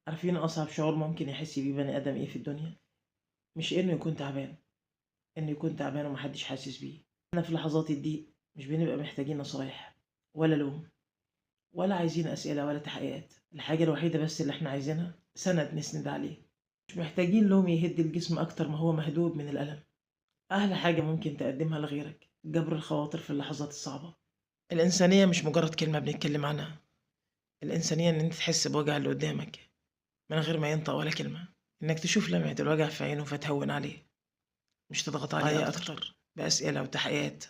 عارفين أصعب شعور ممكن يحس بيه بني آدم إيه في الدنيا؟ مش إنه يكون تعبان، إنه يكون تعبان ومحدش حاسس بيه. إحنا في لحظات الضيق مش بنبقى محتاجين نصايح ولا لوم ولا عايزين أسئلة ولا تحقيقات. الحاجة الوحيدة بس اللي إحنا عايزينها سند نسند عليه. مش محتاجين لوم يهد الجسم أكتر ما هو مهدود من الألم. أحلى حاجة ممكن تقدمها لغيرك جبر الخواطر في اللحظات الصعبة. الإنسانية مش مجرد كلمة بنتكلم عنها، الإنسانية إن أنت تحس بوجع اللي قدامك من غير ما ينطق ولا كلمة، إنك تشوف لمعة الوجع في عينه فتهون عليه، مش تضغط عليه أكتر بأسئلة وتحقيقات.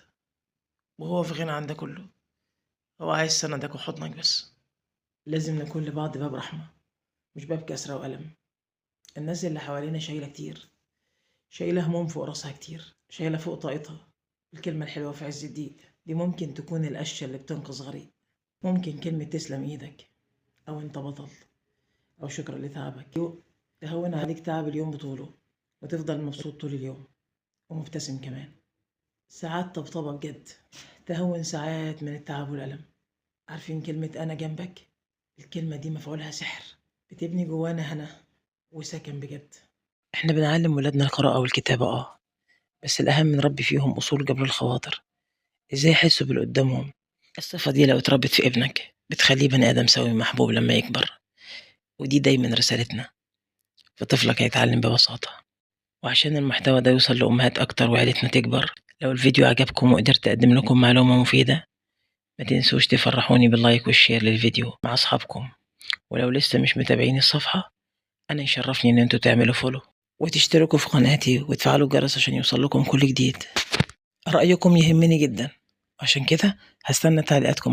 وهو في غنى عن ده كله، هو عايز سندك وحضنك بس. لازم نكون لبعض باب رحمة، مش باب كسرة وألم. الناس اللي حوالينا شايلة كتير، شايلة هموم فوق راسها كتير، شايلة فوق طاقتها. الكلمة الحلوة في عز الضيق دي ممكن تكون القشة اللي بتنقذ غريق. ممكن كلمة تسلم إيدك، أو أنت بطل، أو شكرا لتعبك تهون عليك تعب اليوم بطوله، وتفضل مبسوط طول اليوم ومبتسم كمان. ساعات طبطبة بجد تهون ساعات من التعب والألم. عارفين كلمة أنا جنبك؟ الكلمة دي مفعولها سحر، بتبني جوانا هنا وسكن بجد. احنا بنعلم ولادنا القراءة والكتابة بس الأهم نربي فيهم أصول جبر الخواطر، ازاي يحسوا باللي قدامهم. الصفة دي لو اتربت في ابنك بتخليه بني آدم سوي محبوب لما يكبر. ودي دايما رسالتنا، فطفلك هيتعلم ببساطة. وعشان المحتوى ده يوصل لأمهات أكتر وعيلتنا تكبر، لو الفيديو عجبكم وقدرت أقدم لكم معلومة مفيدة، ما تنسوش تفرحوني باللايك والشير للفيديو مع أصحابكم. ولو لسه مش متابعين الصفحة، أنا يشرفني إن انتوا تعملوا فولو وتشتركوا في قناتي وتفعلوا الجرس عشان يوصل لكم كل جديد. رأيكم يهمني جدا، عشان كده هستنى تعليقاتكم.